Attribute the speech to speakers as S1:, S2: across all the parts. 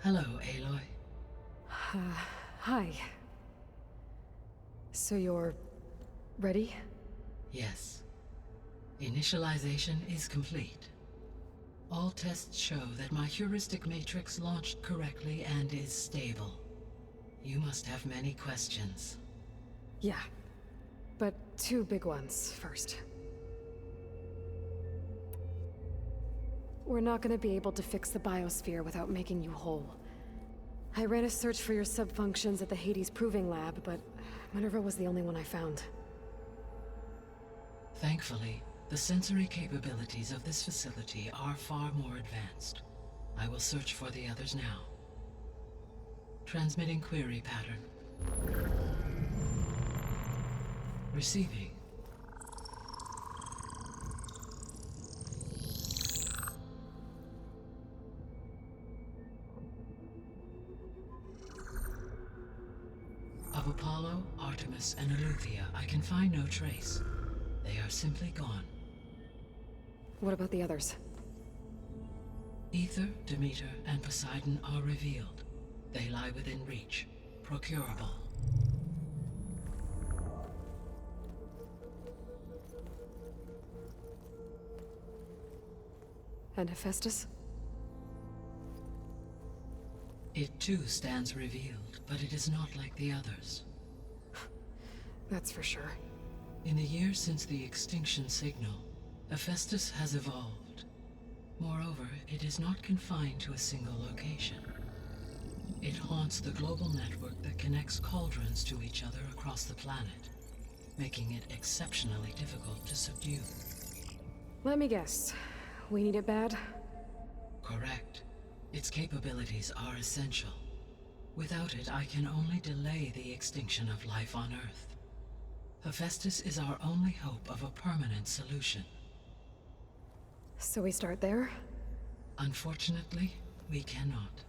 S1: Hello, Aloy.
S2: Hi. So you're... ready?
S1: Yes. Initialization is complete. All tests show that my heuristic matrix launched correctly and is stable. You must have many questions.
S2: Yeah. But two big ones first. We're not gonna be able to fix the biosphere without making you whole. I ran a search for your subfunctions at the Hades Proving Lab, but Minerva was the only one I found.
S1: Thankfully, the sensory capabilities of this facility are far more advanced. I will search for the others now. Transmitting query pattern. Receiving. Of Apollo, Artemis, and Eleuthia, I can find no trace. They are simply gone.
S2: What about the others?
S1: Ether, Demeter, and Poseidon are revealed. They lie within reach, procurable.
S2: And HEPHAESTUS?
S1: It too stands revealed, but it is not like the others.
S2: That's for sure.
S1: In the years since the extinction signal, HEPHAESTUS has evolved. Moreover, it is not confined to a single location. It haunts the global network that connects cauldrons to each other across the planet, making it exceptionally difficult to subdue.
S2: Let me guess. We need it bad?
S1: Correct. Its capabilities are essential. Without it, I can only delay the extinction of life on Earth. HEPHAESTUS is our only hope of a permanent solution.
S2: So we start there?
S1: Unfortunately, we cannot.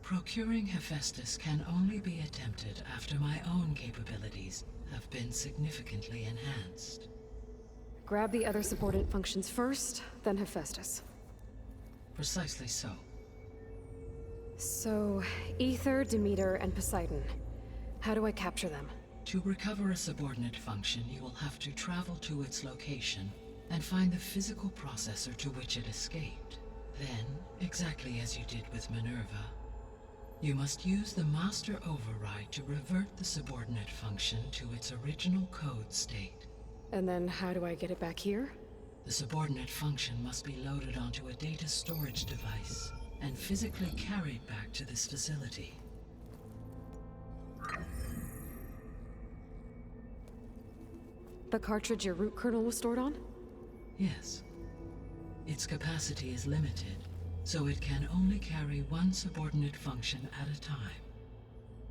S1: Procuring HEPHAESTUS can only be attempted after my own capabilities have been significantly enhanced.
S2: Grab the other subordinate functions first, then HEPHAESTUS.
S1: Precisely so.
S2: So, Ether, Demeter, and Poseidon. How do I capture them?
S1: To recover a subordinate function, you will have to travel to its location and find the physical processor to which it escaped. Then, exactly as you did with Minerva, you must use the master override to revert the subordinate function to its original code state.
S2: And then how do I get it back here?
S1: The subordinate function must be loaded onto a data storage device and physically carried back to this facility.
S2: The cartridge your root kernel was stored on?
S1: Yes. Its capacity is limited, so it can only carry one subordinate function at a time.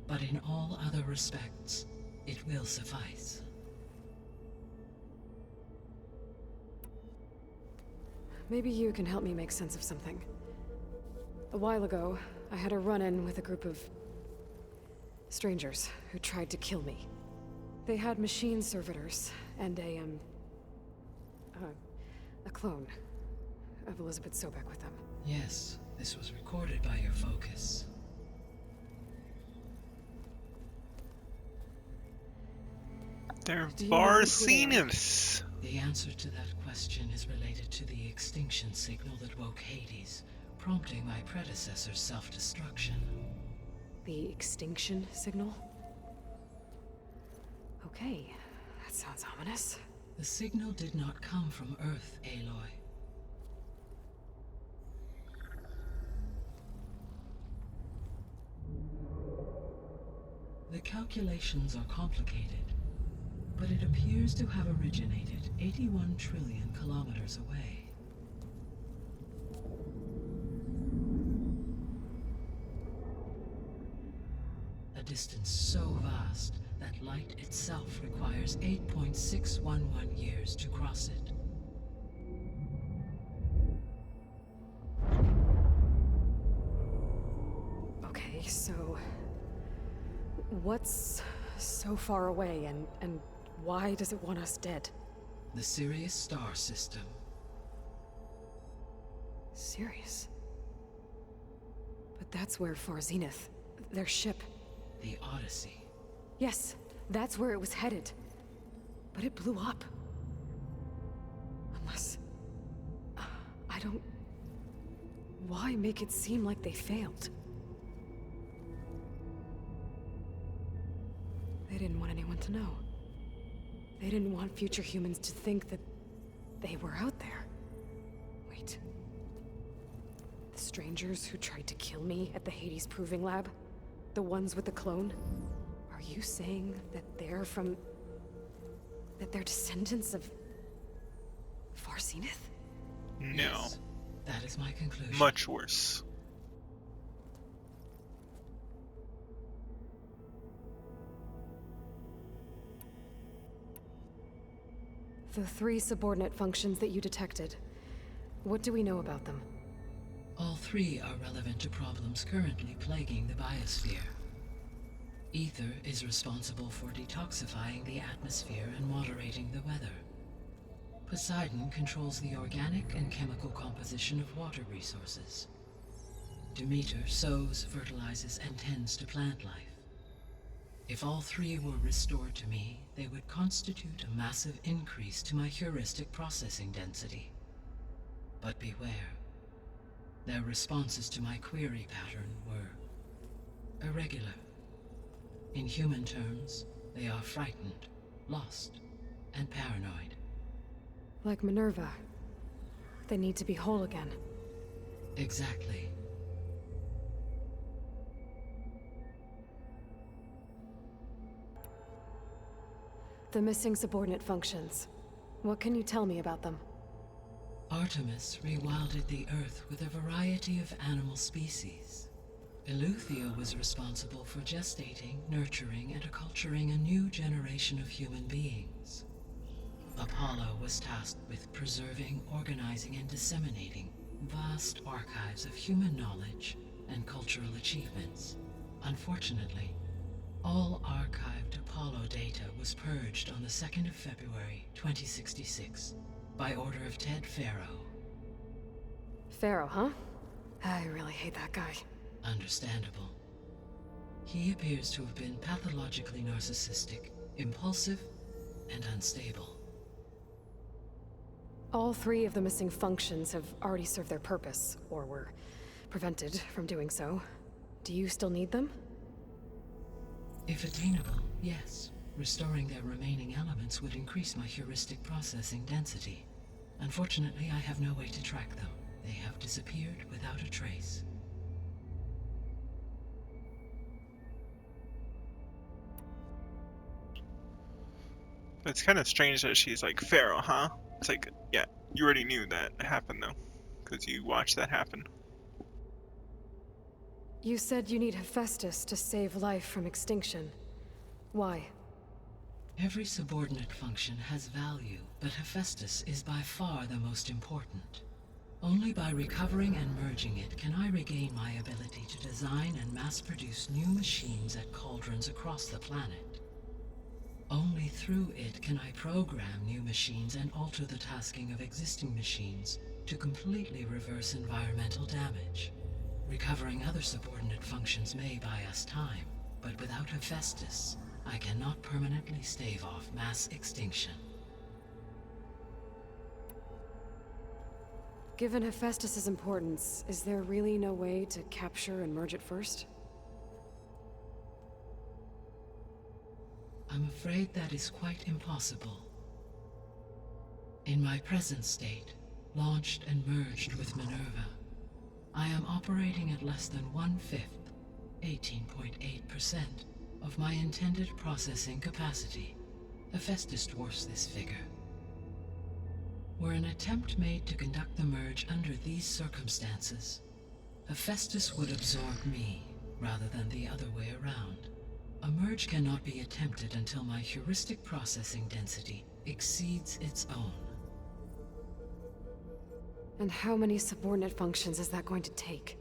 S1: But in all other respects, it will suffice.
S2: Maybe you can help me make sense of something. A while ago, I had a run-in with a group of strangers who tried to kill me. They had machine servitors and a clone of Elizabeth Sobek with them.
S1: Yes, this was recorded by your focus.
S3: They're
S2: Do you
S3: Far
S2: know who they are?
S3: Zeniths.
S1: The answer to that question is related to the extinction signal that woke Hades, prompting my predecessor's self-destruction.
S2: The extinction signal? Okay, that sounds ominous.
S1: The signal did not come from Earth, Aloy. The calculations are complicated, but it appears to have originated 81 trillion kilometers away. A distance so vast that light itself requires 8.611 years to cross it.
S2: Okay, so... what's so far away, and why does it want us dead?
S1: The Sirius star system.
S2: Serious? But That's where Far Zenith, their ship.
S1: The Odyssey.
S2: Yes, that's where it was headed. But it blew up. Unless... I don't... Why make it seem like they failed? They didn't want anyone to know. They didn't want future humans to think that they were out there. Wait. The strangers who tried to kill me at the Hades Proving Lab? The ones with the clone? Are you saying that they're from... that they're descendants of... Far Zenith?
S3: No.
S1: Yes, that is my conclusion.
S3: Much worse.
S2: The 3 subordinate functions that you detected. What do we know about them?
S1: All 3 are relevant to problems currently plaguing the biosphere. Ether is responsible for detoxifying the atmosphere and moderating the weather. Poseidon controls the organic and chemical composition of water resources. Demeter sows, fertilizes, and tends to plant life. If all 3 were restored to me, they would constitute a massive increase to my heuristic processing density. But beware. Their responses to my query pattern were irregular. In human terms, they are frightened, lost, and paranoid.
S2: Like Minerva. They need to be whole again.
S1: Exactly.
S2: The missing subordinate functions. What can you tell me about them?
S1: Artemis rewilded the Earth with a variety of animal species. Eleuthia was responsible for gestating, nurturing, and acculturating a new generation of human beings. Apollo was tasked with preserving, organizing, and disseminating vast archives of human knowledge and cultural achievements. Unfortunately, all archived Apollo data was purged on the 2nd of February, 2066, by order of Ted Faro.
S2: Pharaoh, huh? I really hate that guy.
S1: Understandable. He appears to have been pathologically narcissistic, impulsive, and unstable.
S2: All 3 of the missing functions have already served their purpose, or were prevented from doing so. Do you still need them?
S1: If attainable, yes. Restoring their remaining elements would increase my heuristic processing density. Unfortunately, I have no way to track them. They have disappeared without a trace.
S3: It's kind of strange that she's like, Pharaoh, huh? It's like, yeah, you already knew that happened though, because you watched that happen.
S2: You said you need Hephaestus to save life from extinction. Why?
S1: Every subordinate function has value, but Hephaestus is by far the most important. Only by recovering and merging it can I regain my ability to design and mass-produce new machines at cauldrons across the planet. Only through it can I program new machines and alter the tasking of existing machines to completely reverse environmental damage. Recovering other subordinate functions may buy us time, but without Hephaestus, I cannot permanently stave off mass extinction.
S2: Given Hephaestus's importance, is there really no way to capture and merge it first?
S1: I'm afraid that is quite impossible. In my present state, launched and merged with Minerva, I am operating at less than 1/5, 18.8%, of my intended processing capacity. Hephaestus dwarfs this figure. Were an attempt made to conduct the merge under these circumstances, Hephaestus would absorb me, rather than the other way around. A merge cannot be attempted until my heuristic processing density exceeds its own.
S2: And how many subordinate functions is that going to take?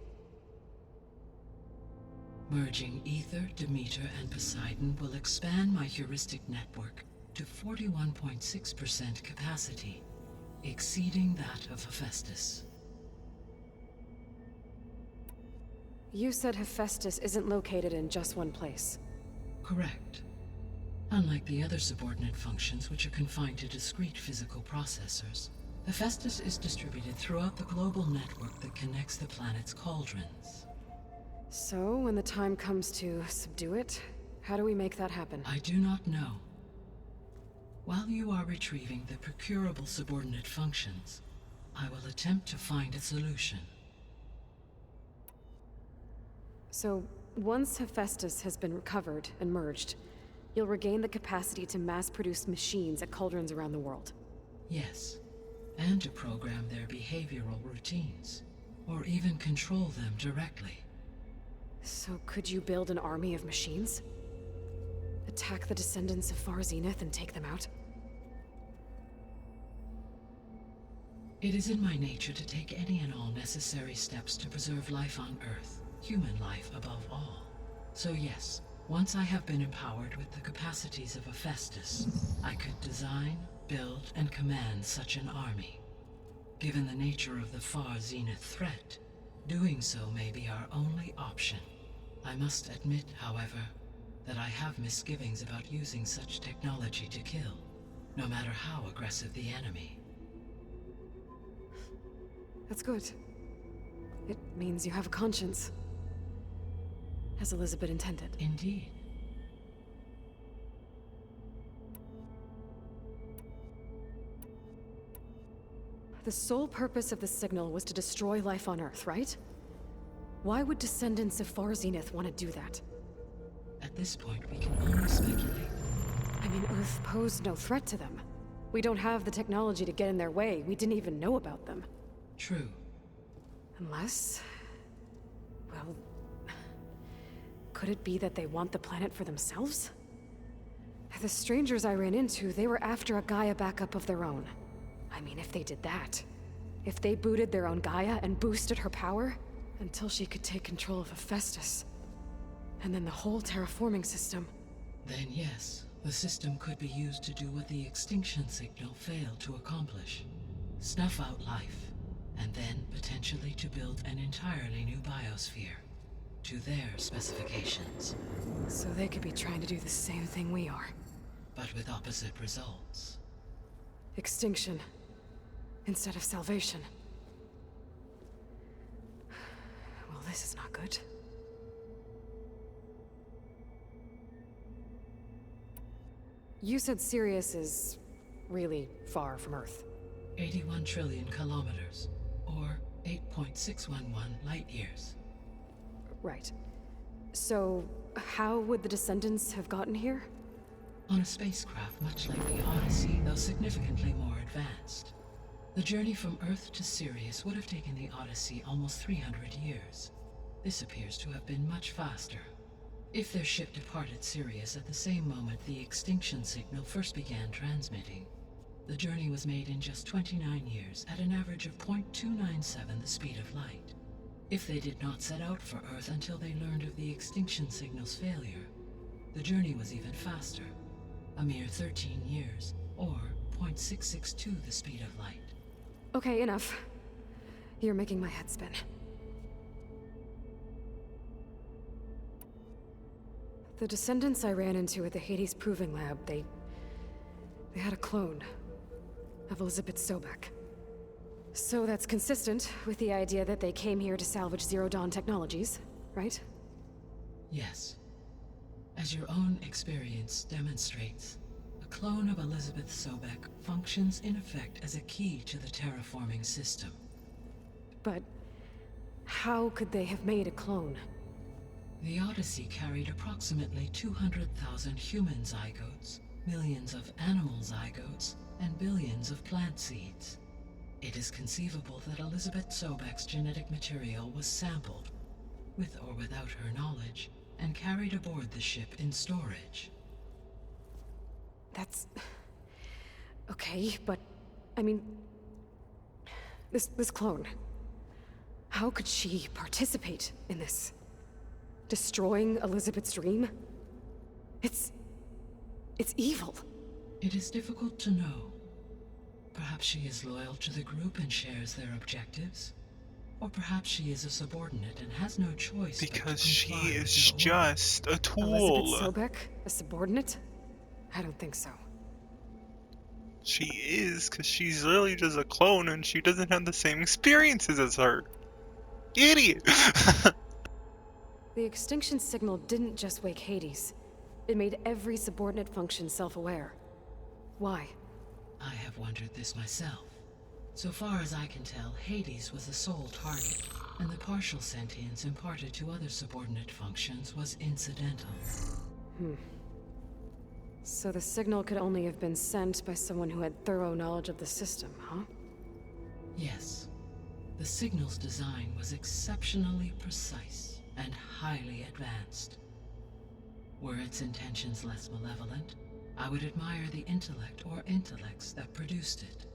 S1: Merging Ether, Demeter, and Poseidon will expand my heuristic network to 41.6% capacity, exceeding that of Hephaestus.
S2: You said HEPHAESTUS isn't located in just one place.
S1: Correct. Unlike the other subordinate functions, which are confined to discrete physical processors, HEPHAESTUS is distributed throughout the global network that connects the planet's cauldrons.
S2: So, when the time comes to subdue it, how do we make that happen?
S1: I do not know. While you are retrieving the procurable subordinate functions, I will attempt to find a solution.
S2: So, once HEPHAESTUS has been recovered and merged, you'll regain the capacity to mass-produce machines at cauldrons around the world.
S1: Yes, and to program their behavioral routines, or even control them directly.
S2: So could you build an army of machines? Attack the descendants of Far Zenith and take them out?
S1: It is in my nature to take any and all necessary steps to preserve life on Earth, human life above all. So yes, once I have been empowered with the capacities of HEPHAESTUS, I could design, build, and command such an army. Given the nature of the Far Zenith threat, doing so may be our only option. I must admit, however, that I have misgivings about using such technology to kill, no matter how aggressive the enemy.
S2: That's good. It means you have a conscience. As Elizabeth intended.
S1: Indeed.
S2: The sole purpose of the signal was to destroy life on Earth, right? Why would descendants of Far Zenith want to do that?
S1: At this point, we can only speculate.
S2: I mean, Earth posed no threat to them. We don't have the technology to get in their way. We didn't even know about them.
S1: True.
S2: Unless... well... could it be that they want the planet for themselves? The strangers I ran into, they were after a GAIA backup of their own. I mean, if they did that... if they booted their own GAIA and boosted her power... until she could take control of HEPHAESTUS. And then the whole terraforming system...
S1: Then yes, the system could be used to do what the extinction signal failed to accomplish. Snuff out life, and then potentially to build an entirely new biosphere. To their specifications.
S2: So they could be trying to do the same thing we are.
S1: But with opposite results.
S2: Extinction. Instead of salvation. Well, this is not good. You said Sirius is really far from Earth.
S1: 81 trillion kilometers, or 8.611 light years.
S2: Right. So, how would the descendants have gotten here?
S1: On a spacecraft much like the Odyssey, though significantly more advanced. The journey from Earth to Sirius would have taken the Odyssey almost 300 years. This appears to have been much faster. If their ship departed Sirius at the same moment the extinction signal first began transmitting, the journey was made in just 29 years at an average of 0.297 the speed of light. If they did not set out for Earth until they learned of the extinction signal's failure, the journey was even faster, a mere 13 years, or 0.662 the speed of light.
S2: Okay, enough. You're making my head spin. The descendants I ran into at the Hades Proving Lab, they had a clone of Elizabeth Sobek. So that's consistent with the idea that they came here to salvage Zero Dawn technologies, right?
S1: Yes. As your own experience demonstrates, a clone of Elizabeth Sobek functions in effect as a key to the terraforming system.
S2: But how could they have made a clone?
S1: The Odyssey carried approximately 200,000 human zygotes, millions of animal zygotes, and billions of plant seeds. It is conceivable that Elizabeth Sobek's genetic material was sampled, with or without her knowledge, and carried aboard the ship in storage.
S2: That's... okay, but... I mean... This clone... how could she participate in this? Destroying Elizabeth's dream? It's evil.
S1: It is difficult to know. Perhaps she is loyal to the group and shares their objectives. Or perhaps she is a subordinate and has no choice but to
S3: Because she
S1: comply with
S3: is
S1: their order.
S3: just a tool.
S2: Elizabeth Sobek, a subordinate? I don't think so.
S3: She is, because she's literally just a clone and she doesn't have the same experiences as her. Idiot!
S2: The extinction signal didn't just wake Hades. It made every subordinate function self-aware. Why?
S1: I have wondered this myself. So far as I can tell, Hades was the sole target, and the partial sentience imparted to other subordinate functions was incidental.
S2: So the signal could only have been sent by someone who had thorough knowledge of the system, huh?
S1: Yes. The signal's design was exceptionally precise and highly advanced. Were its intentions less malevolent, I would admire the intellect or intellects that produced it.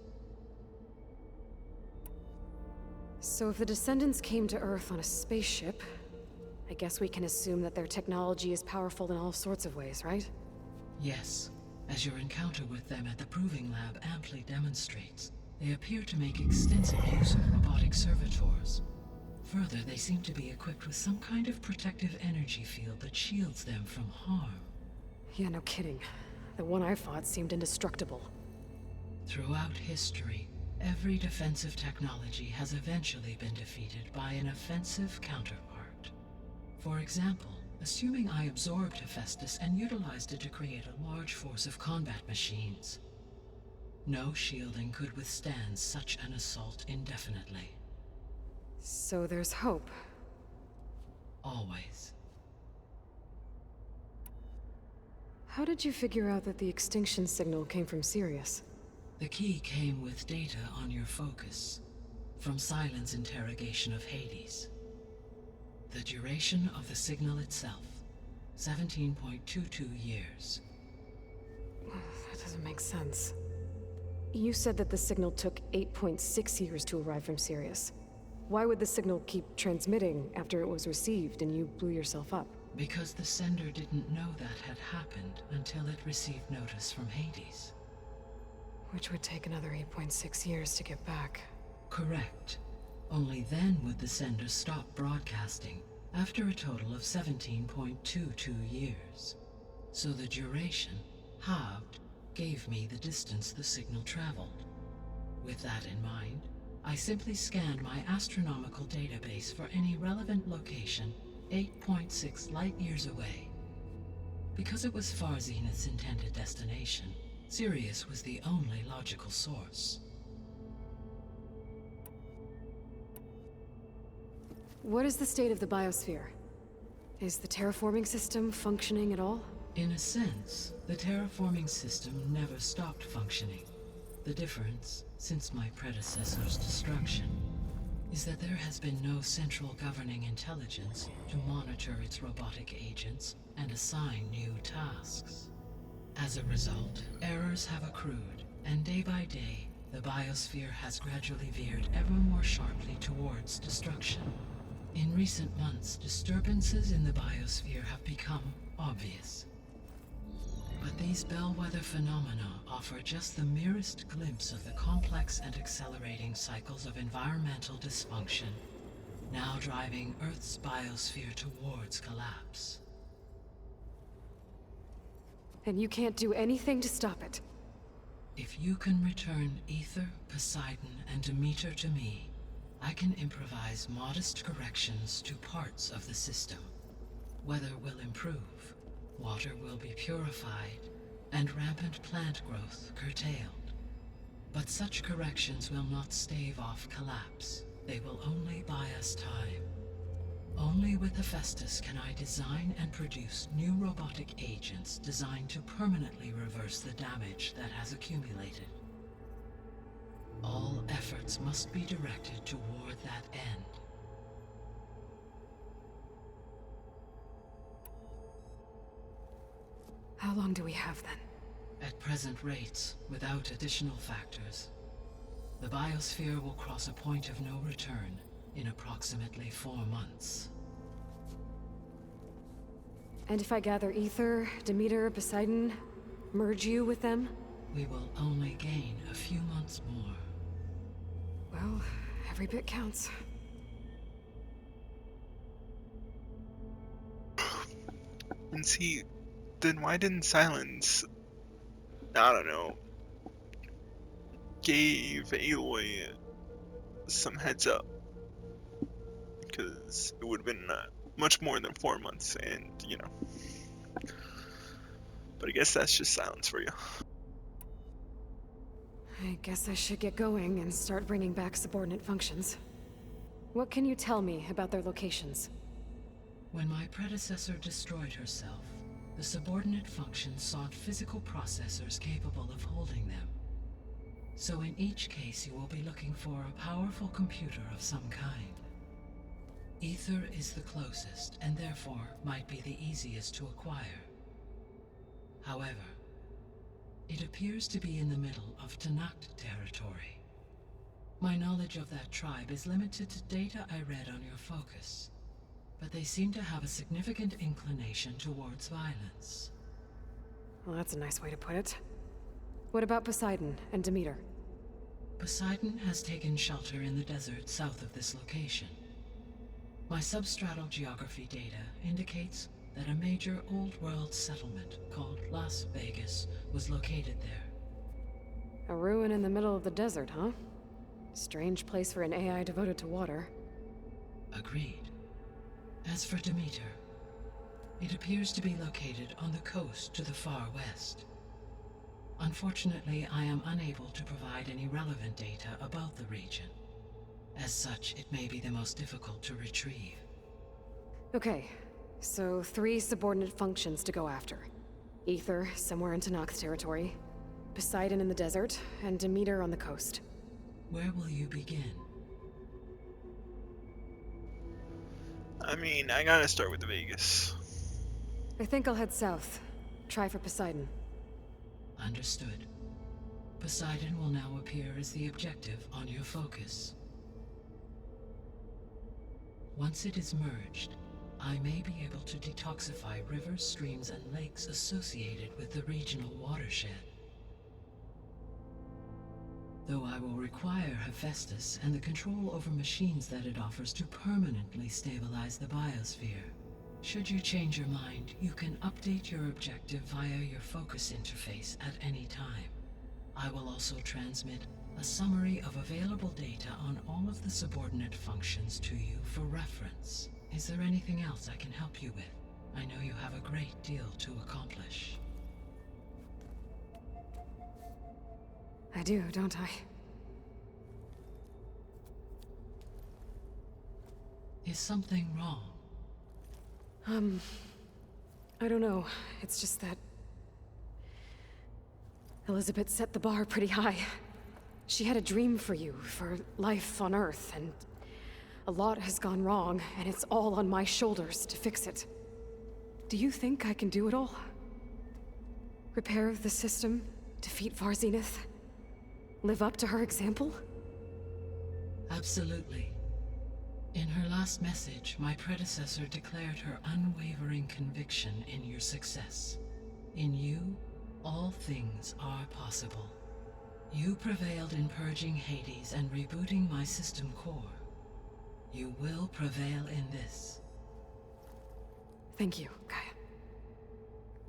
S2: So if the descendants came to Earth on a spaceship, I guess we can assume that their technology is powerful in all sorts of ways, right?
S1: Yes, as your encounter with them at the Proving Lab amply demonstrates, they appear to make extensive use of robotic servitors. Further, they seem to be equipped with some kind of protective energy field that shields them from harm.
S2: Yeah, no kidding. The one I fought seemed indestructible.
S1: Throughout history, every defensive technology has eventually been defeated by an offensive counterpart. For example, assuming I absorbed HEPHAESTUS and utilized it to create a large force of combat machines. No shielding could withstand such an assault indefinitely.
S2: So there's hope.
S1: Always.
S2: How did you figure out that the extinction signal came from Sirius?
S1: The key came with data on your focus, from Silent's interrogation of Hades. The duration of the signal itself, 17.22 years.
S2: That doesn't make sense. You said that the signal took 8.6 years to arrive from Sirius. Why would the signal keep transmitting after it was received and you blew yourself up?
S1: Because the sender didn't know that had happened until it received notice from Hades.
S2: Which would take another 8.6 years to get back.
S1: Correct. Only then would the sender stop broadcasting, after a total of 17.22 years. So the duration, halved, gave me the distance the signal traveled. With that in mind, I simply scanned my astronomical database for any relevant location 8.6 light-years away. Because it was Far Zenith's intended destination, Sirius was the only logical source.
S2: What is the state of the biosphere? Is the terraforming system functioning at all?
S1: In a sense, the terraforming system never stopped functioning. The difference, since my predecessor's destruction, is that there has been no central governing intelligence to monitor its robotic agents and assign new tasks. As a result, errors have accrued, and day by day, the biosphere has gradually veered ever more sharply towards destruction. In recent months, disturbances in the biosphere have become obvious. But these bellwether phenomena offer just the merest glimpse of the complex and accelerating cycles of environmental dysfunction, now driving Earth's biosphere towards collapse.
S2: And you can't do anything to stop it?
S1: If you can return Ether, Poseidon, and Demeter to me, I can improvise modest corrections to parts of the system. Weather will improve, water will be purified, and rampant plant growth curtailed. But such corrections will not stave off collapse. They will only buy us time. Only with HEPHAESTUS can I design and produce new robotic agents designed to permanently reverse the damage that has accumulated. All efforts must be directed toward that end.
S2: How long do we have then?
S1: At present rates, without additional factors, the biosphere will cross a point of no return in approximately 4 months.
S2: And if I gather Ether, Demeter, Poseidon, merge you with them?
S1: We will only gain a few months more.
S2: Well, every bit counts.
S3: And see, then why didn't Silence, I don't know, gave Aloy some heads up? Because it would have been much more than 4 months, and you know. But I guess that's just Silence for you.
S2: I guess I should get going and start bringing back subordinate functions. What can you tell me about their locations?
S1: When my predecessor destroyed herself, the subordinate functions sought physical processors capable of holding them. So in each case you will be looking for a powerful computer of some kind. Ether is the closest, and therefore might be the easiest to acquire. However, it appears to be in the middle of Tanact territory. My knowledge of that tribe is limited to data I read on your focus, but they seem to have a significant inclination towards violence.
S2: Well, that's a nice way to put it. What about Poseidon and Demeter?
S1: Poseidon has taken shelter in the desert south of this location. My substratal geography data indicates that a major old-world settlement called Las Vegas was located there.
S2: A ruin in the middle of the desert, huh? Strange place for an AI devoted to water.
S1: Agreed. As for Demeter, it appears to be located on the coast to the far west. Unfortunately, I am unable to provide any relevant data about the region. As such, it may be the most difficult to retrieve.
S2: Okay, so 3 subordinate functions to go after. Ether, somewhere in Tanact territory. Poseidon in the desert, and Demeter on the coast.
S1: Where will you begin?
S3: I mean, I gotta start with Vegas.
S2: I think I'll head south. Try for Poseidon.
S1: Understood. Poseidon will now appear as the objective on your focus. Once it is merged, I may be able to detoxify rivers, streams, and lakes associated with the regional watershed. Though I will require HEPHAESTUS and the control over machines that it offers to permanently stabilize the biosphere. Should you change your mind, you can update your objective via your focus interface at any time. I will also transmit a summary of available data on all of the subordinate functions to you for reference. Is there anything else I can help you with? I know you have a great deal to accomplish.
S2: I do, don't I?
S1: Is something wrong?
S2: I don't know. It's just that Elizabeth set the bar pretty high. She had a dream for you, for life on Earth, and a lot has gone wrong, and it's all on my shoulders to fix it. Do you think I can do it all? Repair the system, defeat Far Zenith, live up to her example?
S1: Absolutely. In her last message, my predecessor declared her unwavering conviction in your success. In you, all things are possible. You prevailed in purging Hades and rebooting my system core. You will prevail in this.
S2: Thank you, GAIA.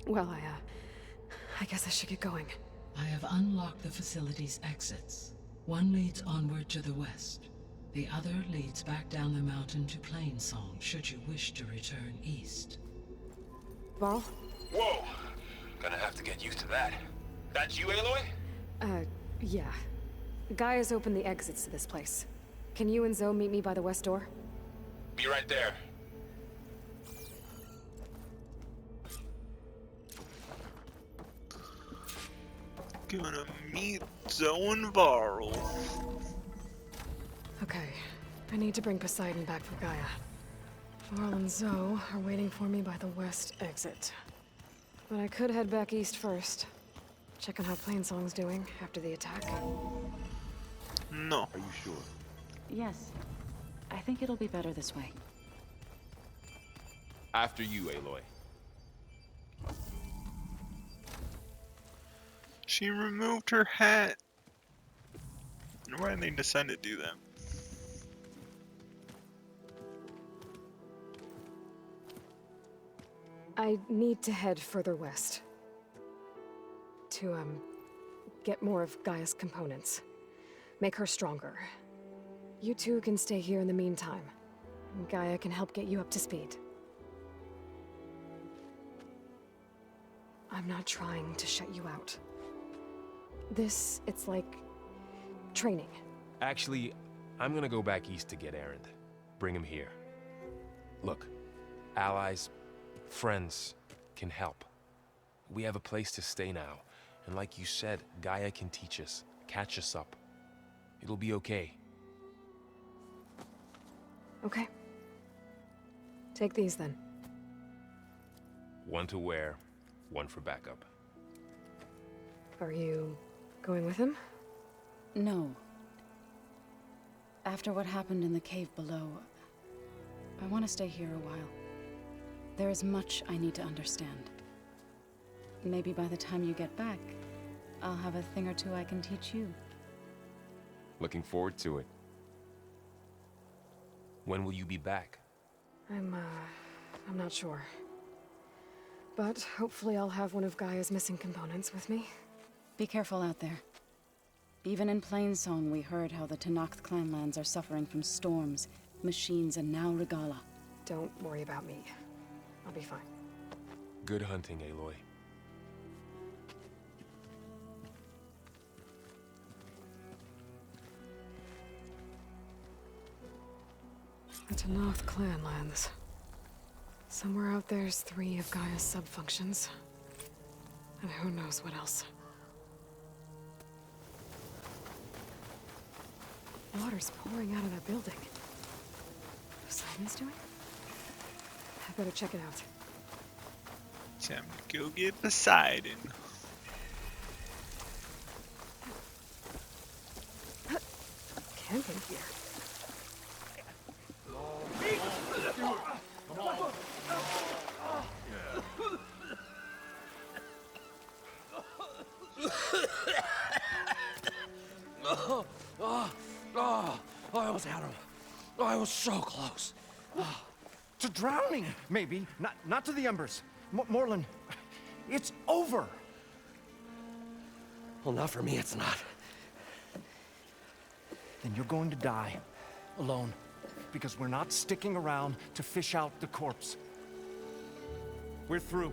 S2: Well, I guess I should get going.
S1: I have unlocked the facility's exits. One leads onward to the west. The other leads back down the mountain to Plainsong, should you wish to return east.
S2: Varl?
S4: Whoa! Gonna have to get used to that. That's you, Aloy?
S2: Yeah. GAIA's opened the exits to this place. Can you and Zo meet me by the west door?
S4: Be right there.
S3: Gonna meet Zo and Varl.
S2: Okay. I need to bring Poseidon back for GAIA. Varl and Zo are waiting for me by the west exit. But I could head back east first. Check on how Plainsong's doing after the attack.
S3: No.
S5: Are you sure?
S6: Yes. I think it'll be better this way.
S5: After you, Aloy.
S3: She removed her hat. Why did they decide to do that?
S2: I need to head further west. To, get more of Gaia's components. Make her stronger. You two can stay here in the meantime. And Gaia can help get you up to speed. I'm not trying to shut you out. It's like... training.
S5: Actually, I'm gonna go back east to get Erend. Bring him here. Look, allies, friends can help. We have a place to stay now. And like you said, Gaia can teach us, catch us up. It'll be okay.
S2: Okay. Take these then.
S5: One to wear, one for backup.
S2: Are you going with him?
S6: No. After what happened in the cave below, I want to stay here a while. There is much I need to understand. Maybe by the time you get back, I'll have a thing or two I can teach you.
S5: Looking forward to it. When will you be back?
S2: I'm not sure. But hopefully I'll have one of Gaia's missing components with me.
S6: Be careful out there. Even in Plainsong, we heard how the Tenakth clanlands are suffering from storms, machines, and now Regala.
S2: Don't worry about me. I'll be fine.
S5: Good hunting, Aloy.
S2: The Tenakth clanlands. Somewhere out there's 3 of Gaia's subfunctions. And who knows what else. Water's pouring out of that building. Poseidon's doing? I better check it out.
S3: Time to go get Poseidon.
S2: Camping here.
S7: I almost had him. I was so close. To drowning, maybe. Not to the Embers. Morlund, it's over.
S8: Well, not for me, it's not.
S7: Then you're going to die. Alone. Because we're not sticking around to fish out the corpse. We're through.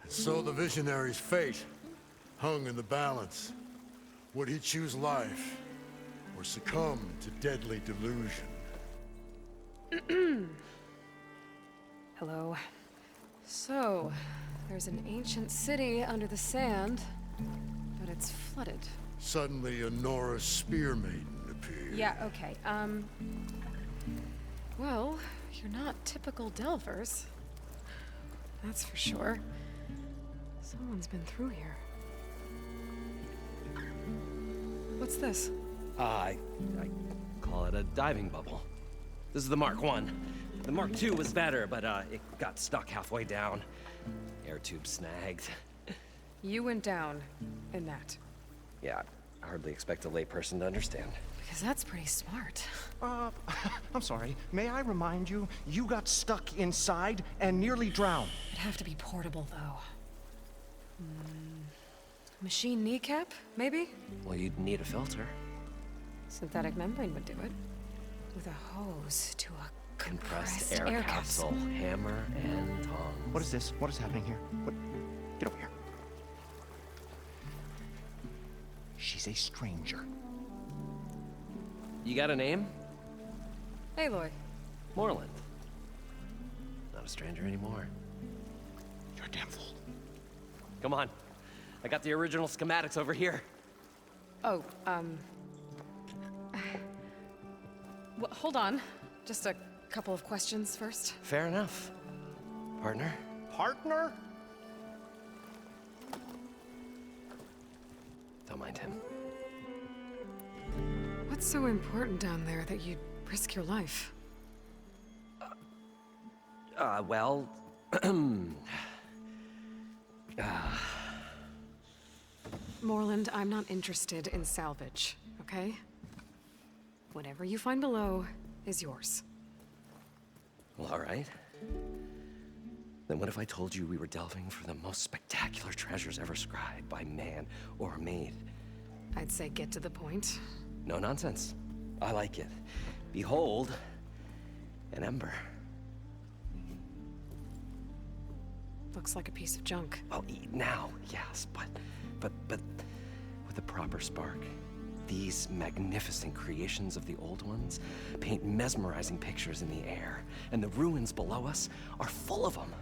S9: So the visionary's fate hung in the balance. Would he choose life, or succumb to deadly delusion?
S2: Hello. So, there's an ancient city under the sand, but it's flooded.
S9: Suddenly a Norse spear maiden appeared.
S2: Yeah, okay, well, you're not typical Delvers. That's for sure. Someone's been through here. What's this?
S8: I call it a diving bubble. This is the Mark 1. The Mark 2 was better, but it got stuck halfway down. Air tube snagged.
S2: You went down in that.
S8: Yeah, I hardly expect a layperson to understand.
S2: Because that's pretty smart.
S7: I'm sorry. May I remind you, you got stuck inside and nearly drowned.
S2: It'd have to be portable, though. Machine kneecap, maybe?
S8: Well, you'd need a filter.
S2: Synthetic membrane would do it. With a hose to a
S8: Compressed air capsule. Hammer and tongs.
S7: What is this? What is happening here? What? Get over here. She's a stranger.
S8: You got a name?
S2: Aloy.
S8: Morlund. Not a stranger anymore.
S7: You're a damn fool.
S8: Come on. I got the original schematics over here.
S2: Oh, well, hold on. Just a couple of questions first.
S8: Fair enough. Partner?
S7: Partner?
S8: Don't mind him.
S2: What's so important down there that you'd risk your life?
S8: Well...
S2: Morlund, I'm not interested in salvage, okay? Whatever you find below is yours.
S8: Well, all right. Then what if I told you we were delving for the most spectacular treasures ever scribed by man or maid?
S2: I'd say get to the point.
S8: No nonsense. I like it. Behold, an ember.
S2: Looks like a piece of junk.
S8: Well, now, yes, but with a proper spark. These magnificent creations of the old ones paint mesmerizing pictures in the air, and the ruins below us are full of them.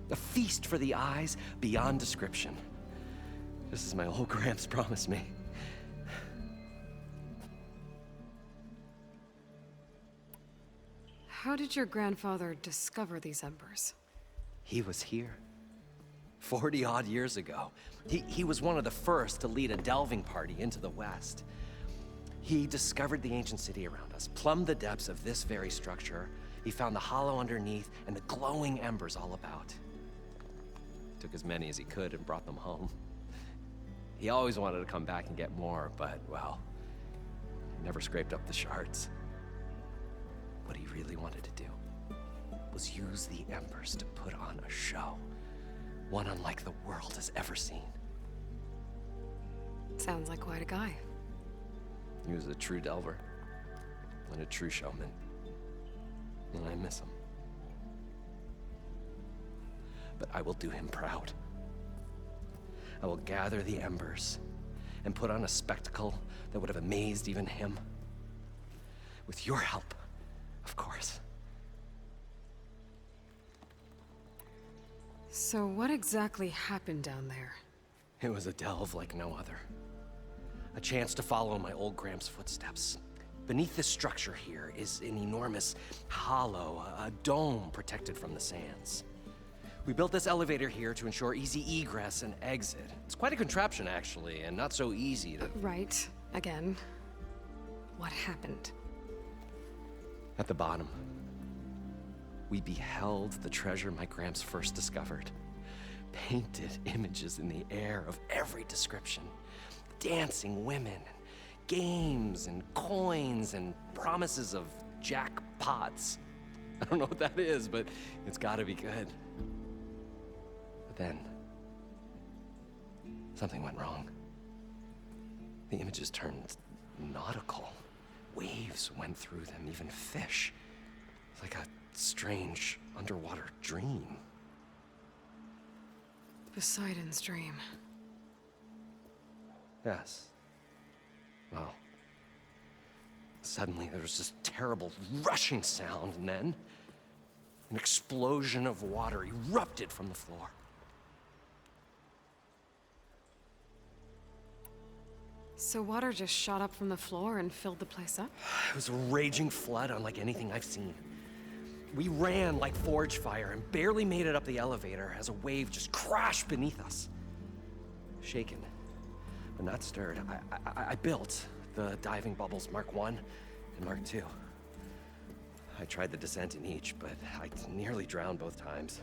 S8: A feast for the eyes beyond description. Just as my old Gramps promised me.
S2: How did your grandfather discover these embers?
S8: He was here. 40-odd years ago. He was one of the first to lead a delving party into the West. He discovered the ancient city around us, plumbed the depths of this very structure. He found the hollow underneath and the glowing embers all about. Took as many as he could and brought them home. He always wanted to come back and get more, but, well, he never scraped up the shards. What he really wanted to do was use the embers to put on a show. One unlike the world has ever seen.
S2: Sounds like quite a guy.
S8: He was a true delver and a true showman. And I miss him. But I will do him proud. I will gather the embers and put on a spectacle that would have amazed even him. With your help, of course.
S2: So what exactly happened down there?
S8: It was a delve like no other. A chance to follow my old Gramps' footsteps. Beneath this structure here is an enormous hollow, a dome protected from the sands. We built this elevator here to ensure easy egress and exit. It's quite a contraption, actually, and not so easy to...
S2: Right. Again. What happened?
S8: At the bottom, we beheld the treasure my Gramps first discovered. Painted images in the air of every description. Dancing women, games and coins and promises of jackpots. I don't know what that is, but it's gotta be good. But then, something went wrong. The images turned nautical. Waves went through them, even fish. It's like a strange underwater dream.
S2: Poseidon's dream.
S8: Yes. Well, suddenly there was this terrible rushing sound, and then an explosion of water erupted from the floor.
S2: So water just shot up from the floor and filled the place up?
S8: It was a raging flood unlike anything I've seen. We ran like forge fire and barely made it up the elevator as a wave just crashed beneath us. Shaken, but not stirred, I built the diving bubbles Mark I and Mark II. I tried the descent in each, but I nearly drowned both times.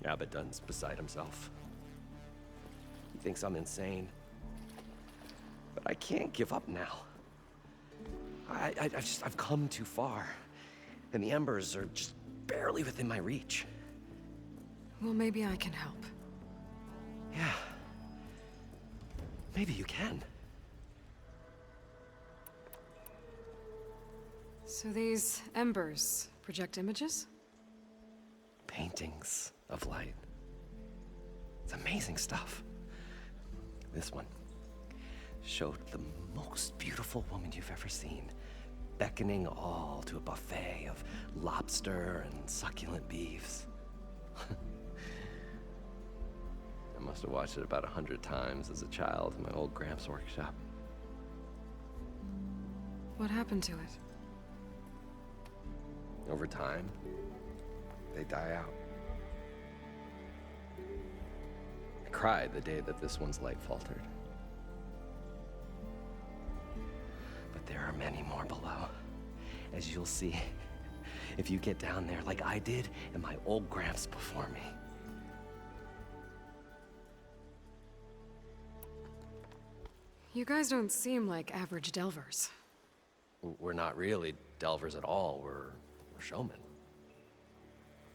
S8: Abaddon's beside himself. He thinks I'm insane. But I can't give up now. I've come too far. And the embers are just barely within my reach.
S2: Well, maybe I can help.
S8: Yeah. Maybe you can.
S2: So these embers project images?
S8: Paintings of light. It's amazing stuff. This one showed the most beautiful woman you've ever seen, beckoning all to a buffet of lobster and succulent beefs. I must have watched it about 100 times as a child in my old Gramps' workshop.
S2: What happened to it?
S8: Over time, they die out. I cried the day that this one's light faltered. But there are many more below, as you'll see if you get down there like I did and my old Gramps before me.
S2: You guys don't seem like average delvers.
S8: We're not really delvers at all. We're showmen.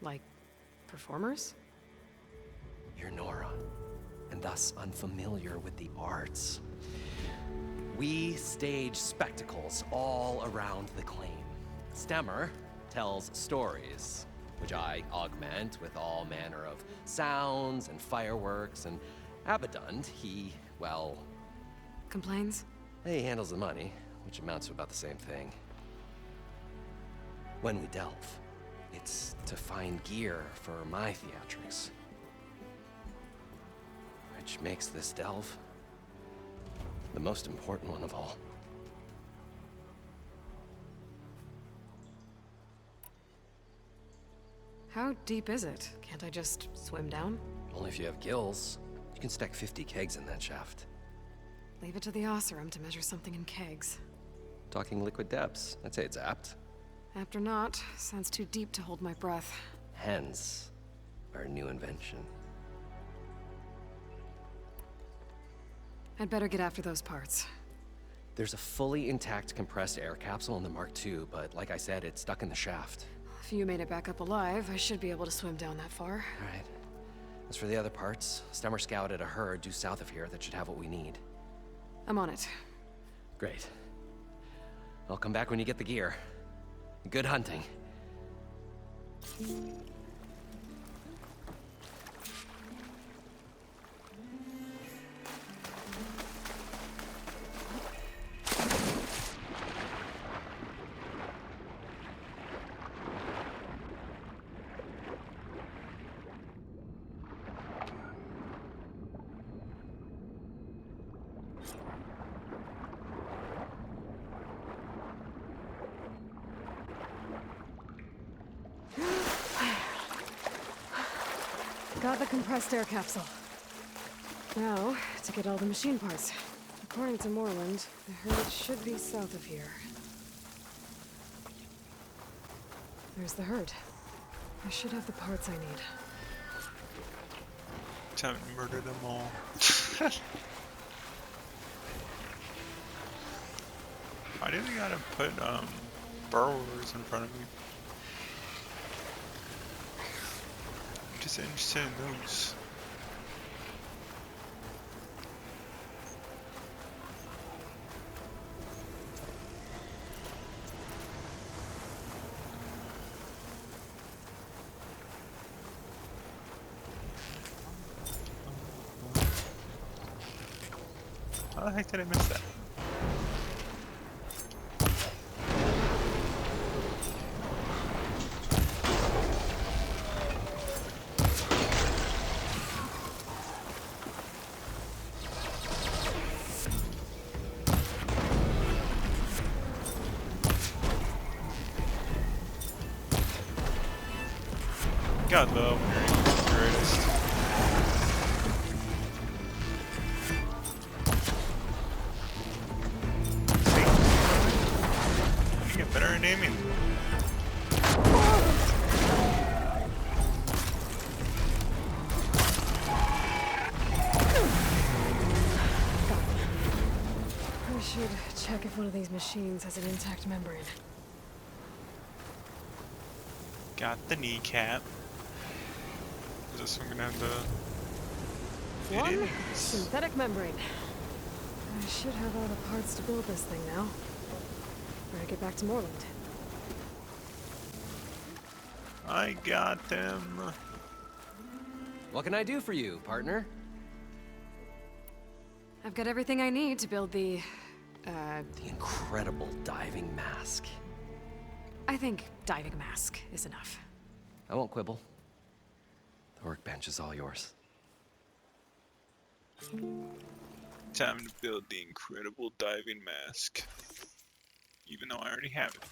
S2: Like, performers?
S8: You're Nora, and thus unfamiliar with the arts. We stage spectacles all around the claim. Stemmer tells stories, which I augment with all manner of sounds and fireworks, and Abaddon, he, well...
S2: Complains?
S8: He handles the money, which amounts to about the same thing. When we delve, it's to find gear for my theatrics. Which makes this delve the most important one of all.
S2: How deep is it? Can't I just swim down?
S8: Only if you have gills. You can stack 50 kegs in that shaft.
S2: Leave it to the Oseram to measure something in kegs.
S8: Talking liquid depths, I'd say it's apt.
S2: Apt or not, sounds too deep to hold my breath.
S8: Hence, our new invention.
S2: I'd better get after those parts.
S8: There's a fully intact compressed air capsule in the Mark II, but like I said, it's stuck in the shaft.
S2: If you made it back up alive, I should be able to swim down that far.
S8: All right. As for the other parts, Stemmer scouted a herd due south of here that should have what we need.
S2: I'm on it.
S8: Great. I'll come back when you get the gear. Good hunting.
S2: Got the compressed air capsule. Now, to get all the machine parts. According to Morlund, the herd should be south of here. There's the herd. I should have the parts I need.
S3: Time to murder them all. Why do we gotta put burrowers in front of me? I'm just interested in those. How the heck did I miss that? God love when you're the greatest. See? You get better at aiming.
S2: We should check if one of these machines has an intact membrane.
S3: Got the kneecap. Is this one gonna have the... It
S2: One
S3: is.
S2: synthetic membrane. I should have all the parts to build this thing now. Better get back to Morlund.
S3: I got them.
S8: What can I do for you, partner?
S2: I've got everything I need to build the
S8: The incredible diving mask.
S2: I think diving mask is enough.
S8: I won't quibble. The workbench is all yours.
S3: Time to build the incredible diving mask. Even though I already have it.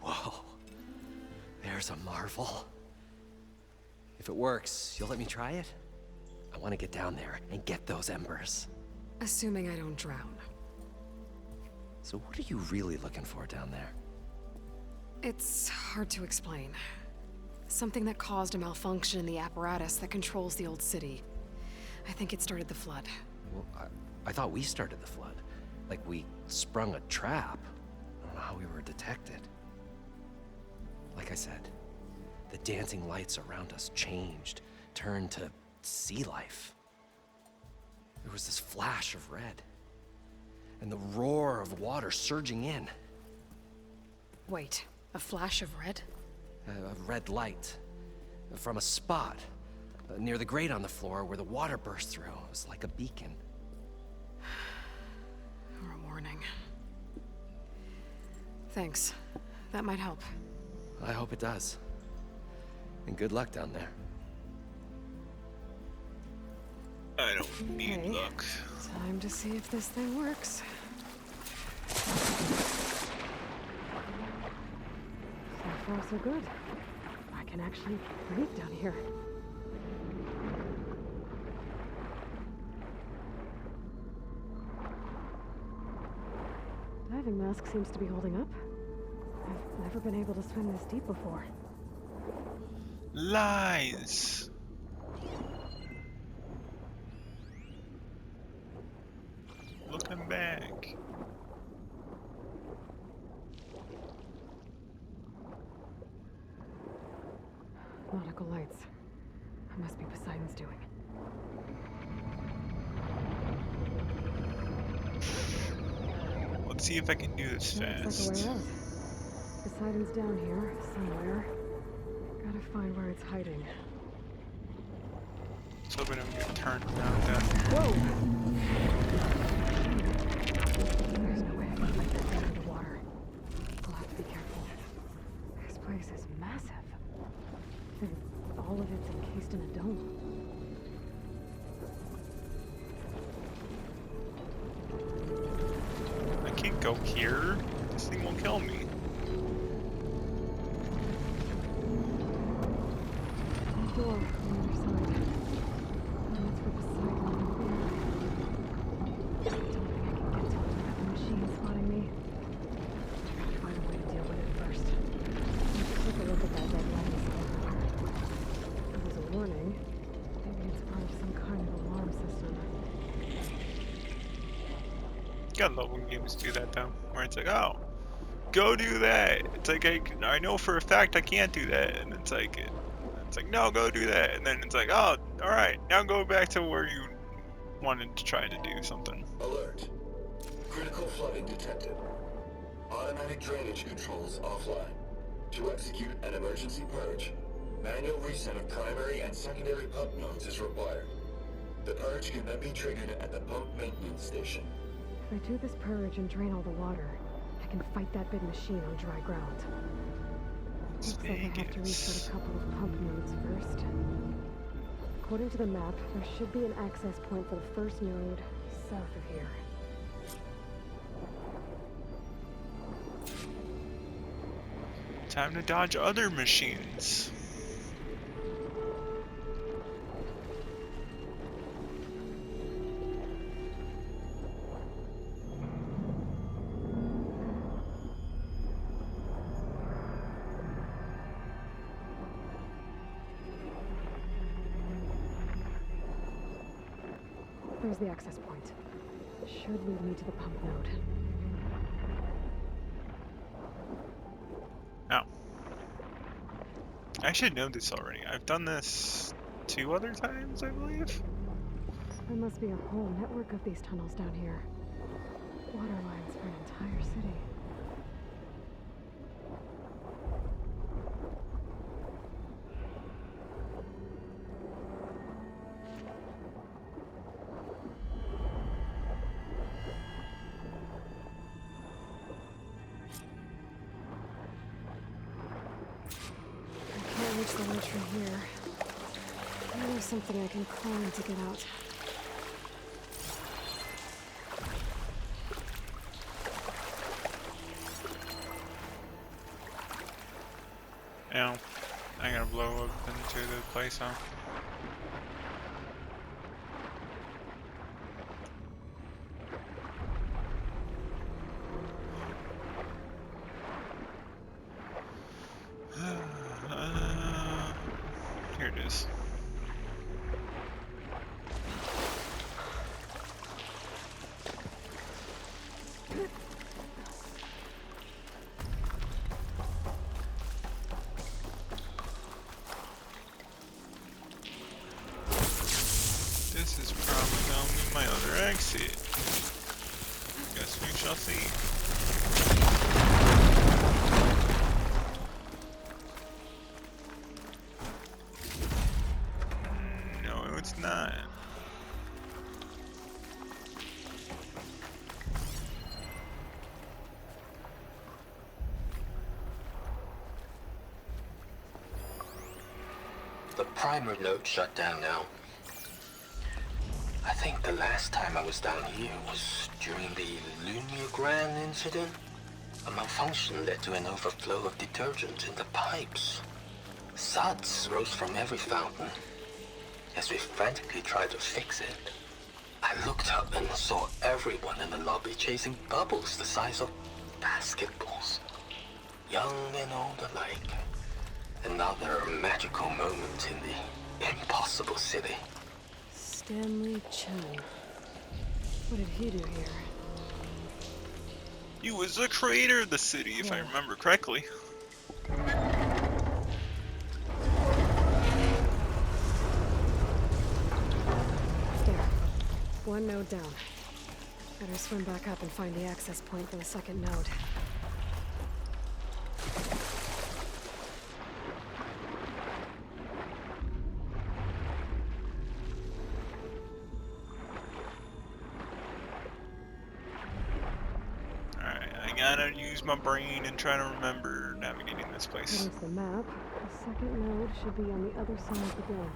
S8: Whoa. There's a marvel. If it works, you'll let me try it? I want to get down there and get those embers.
S2: Assuming I don't drown.
S8: So what are you really looking for down there?
S2: It's hard to explain. Something that caused a malfunction in the apparatus that controls the old city. I think it started the flood.
S8: Well, I thought we started the flood. Like we sprung a trap. I don't know how we were detected. Like I said, the dancing lights around us changed, turned to sea life. There was this flash of red, and the roar of water surging in.
S2: Wait, a flash of red?
S8: A red light from a spot near the grate on the floor where the water burst through. It was like a beacon.
S2: Or a warning. Thanks. That might help.
S8: I hope it does. And good luck down there.
S3: I don't need luck.
S2: Time to see if this thing works. So far, so good. I can actually breathe down here. Diving mask seems to be holding up. I've never been able to swim this deep before.
S3: Lies. Looking back.
S2: Nautical lights. That must be Poseidon's doing.
S3: Let's see if I can do this
S2: Looks
S3: fast.
S2: like a way out. Poseidon's down here, somewhere. Gotta find where it's hiding.
S3: Let's hope I don't get turned around then.
S2: Whoa! There's no way I can let that thing into water. I'll have to be careful. This place is massive. And all of it's encased in a dome.
S3: I can't go here. This thing will kill me.
S2: Door on the other side. And that's where Poseidon and I don't think I can get to it without the machine spotting me. I gotta find a way to deal with it first. Let's take a look at that red light. It was a warning. Maybe it's part of some kind of alarm system.
S3: Gotta love when games do that though, where it's like, oh, go do that. It's like I know for a fact I can't do that, and it's like no, go do that, and then it's like, oh, all right, now go back to where you wanted to try to do something.
S10: Alert. Critical flooding detected. Automatic drainage controls offline. To execute an emergency purge, manual reset of primary and secondary pump nodes is required. The purge can then be triggered at the pump maintenance station.
S2: If I do this purge and drain all the water, I can fight that big machine on dry ground. Looks like I have to reset a couple of pump nodes first. According to the map, there should be an access point for the first node south of here.
S3: Time to dodge other machines.
S2: There's the access point. Should lead me to the pump node.
S3: Oh. I should know this already. I've done this 2 other times, I believe.
S2: There must be a whole network of these tunnels down here. Water lines for an entire city. Reach the ledge from here. Maybe there's something I can climb to get out.
S3: Yeah, I'm gonna blow up into the place, huh? Here it is. tell me my other exit. Guess we shall see. No, it's not.
S4: The primer node shut down now. I think the last time I was down here was during the lumiere incident. A malfunction led to an overflow of detergent in the pipes. Suds rose from every fountain. As we frantically tried to fix it, I looked up and saw everyone in the lobby chasing bubbles the size of basketballs. Young and old alike. Another magical moment in the impossible city.
S2: Stanley Chen. What did he do here?
S3: He was the creator of the city, if I remember correctly.
S2: There. One node down. Better swim back up and find the access point for the second node.
S3: Gotta use my brain and try to remember navigating this place.
S2: Here's the map. The second node should be on the other side of the dome.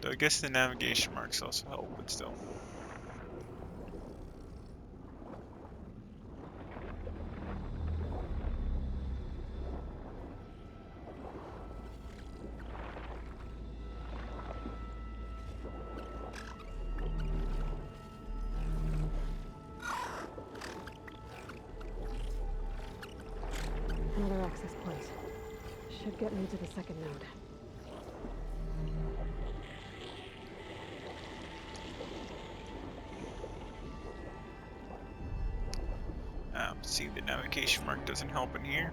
S3: Though I guess the navigation marks also help, but still.
S2: Another access point. Should get me to the second node.
S3: See, the navigation mark doesn't help in here.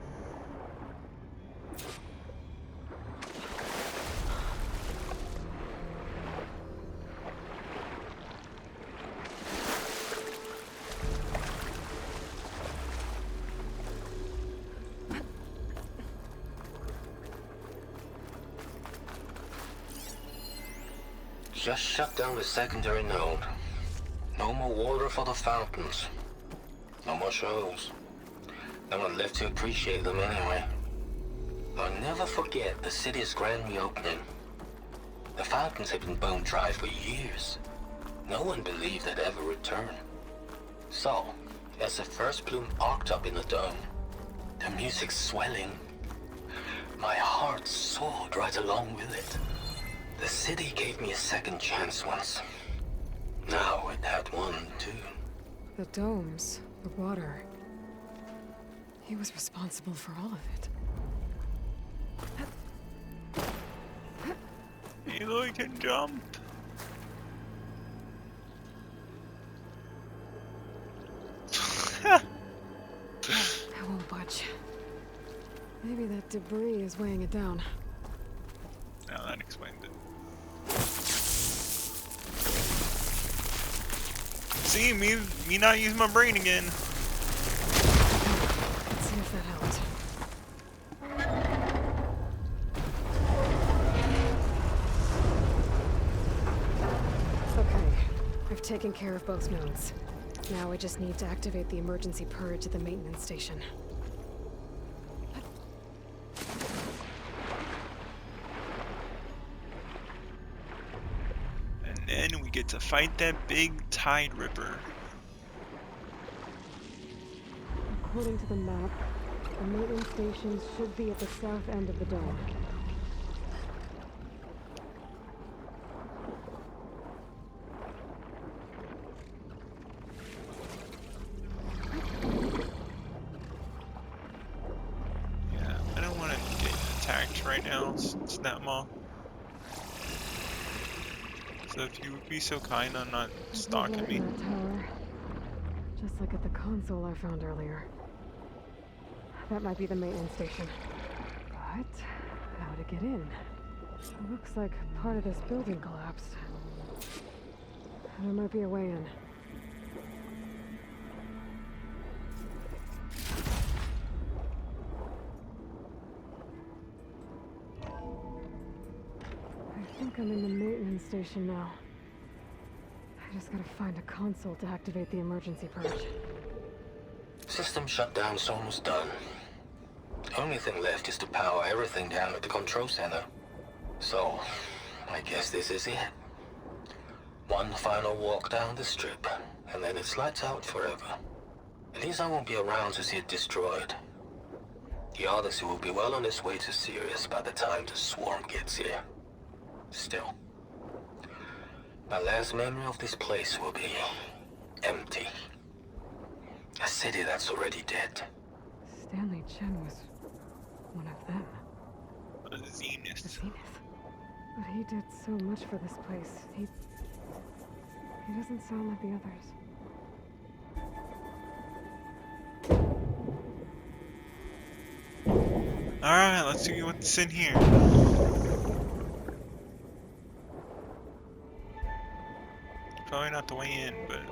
S4: Just shut down the secondary node. No more water for the fountains. No more shows. No one left to appreciate them anyway. I'll never forget the city's grand reopening. The fountains had been bone dry for years. No one believed they'd ever return. So, as the first bloom arced up in the dome, the music swelling, my heart soared right along with it. The city gave me a second chance once. Now it had one, too.
S2: The domes, the water. He was responsible for all of it.
S3: Aloy can jump.
S2: I won't budge. Maybe that debris is weighing it down.
S3: Now that explains it. See, me not using my brain again.
S2: Let's see if that helped. Okay, I've taken care of both nodes. Now I just need to activate the emergency purge at the maintenance station.
S3: And then we get to fight that big Tideripper.
S2: According to the map, the maintenance stations should be at the south end of the dome.
S3: Yeah, I don't want to get attacked right now, since that mall. So if you would be so kind on not stalking me.
S2: That tower. Just like at the console I found earlier. That might be the maintenance station. But how to get in? It looks like part of this building collapsed. There might be a way in. I think I'm in the maintenance station now. I just gotta find a console to activate the emergency purge.
S4: System shutdown's almost done. The only thing left is to power everything down at the control center. So, I guess this is it. One final walk down the strip, and then it's lights out forever. At least I won't be around to see it destroyed. The Odyssey will be well on its way to Sirius by the time the swarm gets here. Still, my last memory of this place will be empty. A city that's already dead.
S2: Stanley Chen was one of them.
S3: The Zeniths.
S2: The Zenith. But he did so much for this place. He doesn't sound like the others.
S3: Alright, let's see what's in here. Probably not the way in, but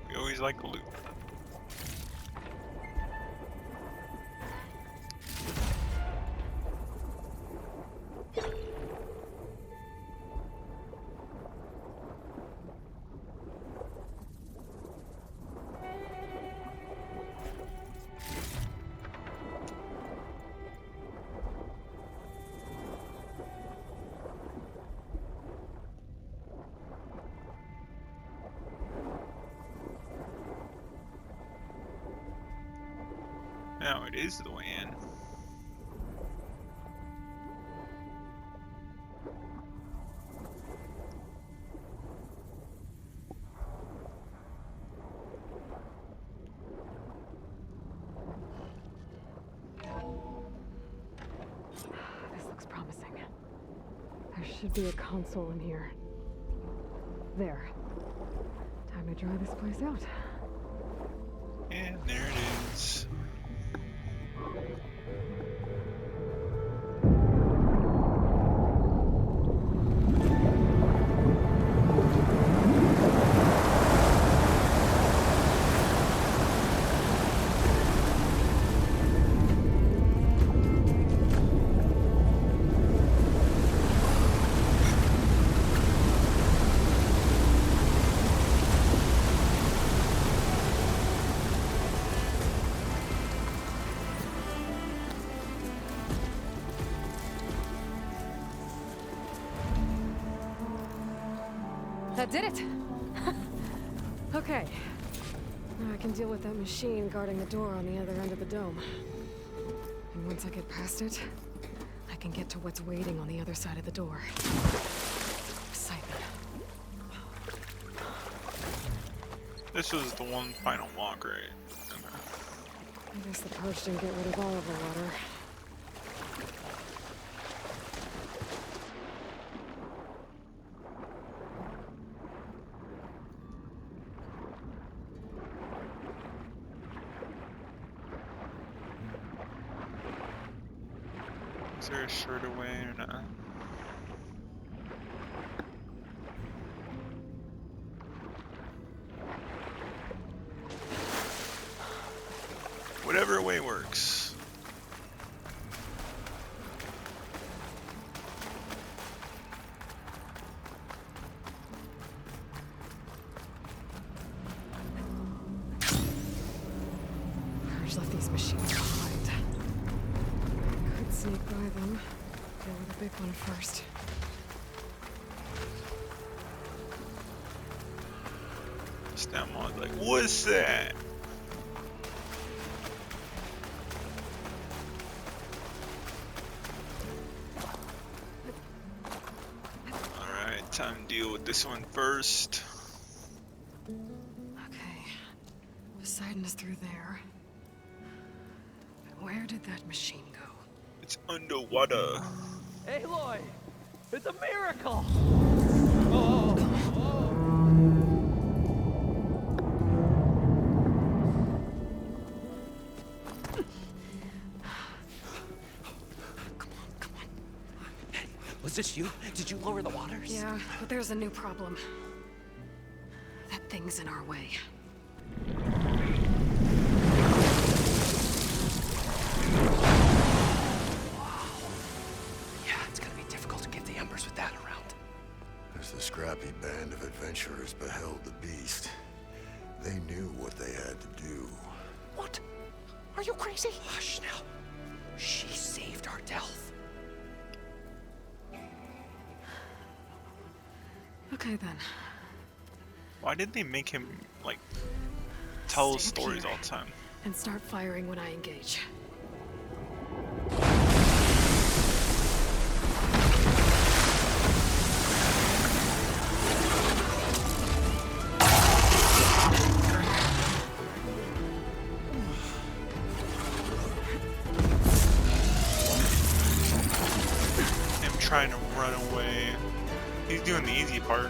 S3: we always like loot. Now it is the way in.
S2: This looks promising. There should be a console in here. There. Time to dry this place out.
S3: And there it is.
S2: That did it! Okay. Now I can deal with that machine guarding the door on the other end of the dome. And once I get past it, I can get to what's waiting on the other side of the door. Poseidon.
S3: This was the one final walk, right?
S2: I guess the purge didn't get rid of all of the water.
S3: Is there a shorter way or not? Whatever way works.
S2: Purge left these machines behind. I could sneak by them. Deal with the big one first.
S3: Stammon's like, what's that? Alright, time to deal with this one first.
S2: Okay. Poseidon is through there. But where did that machine go?
S3: It's underwater.
S7: Aloy! It's a miracle!
S2: Come on.
S8: Was this you? Did you lower the waters?
S2: Yeah, but there's a new problem. That thing's in our way.
S8: Yeah, it's gonna be difficult to get the Embers with that around.
S9: As the scrappy band of adventurers beheld the beast, they knew what they had to do.
S8: What? Are you crazy? Hush now. She saved our Delph.
S2: Okay then.
S3: Why did they make him, like, tell
S2: Stay
S3: stories
S2: here
S3: all the time?
S2: and start firing when I engage.
S3: Him trying to run away. He's doing the easy part.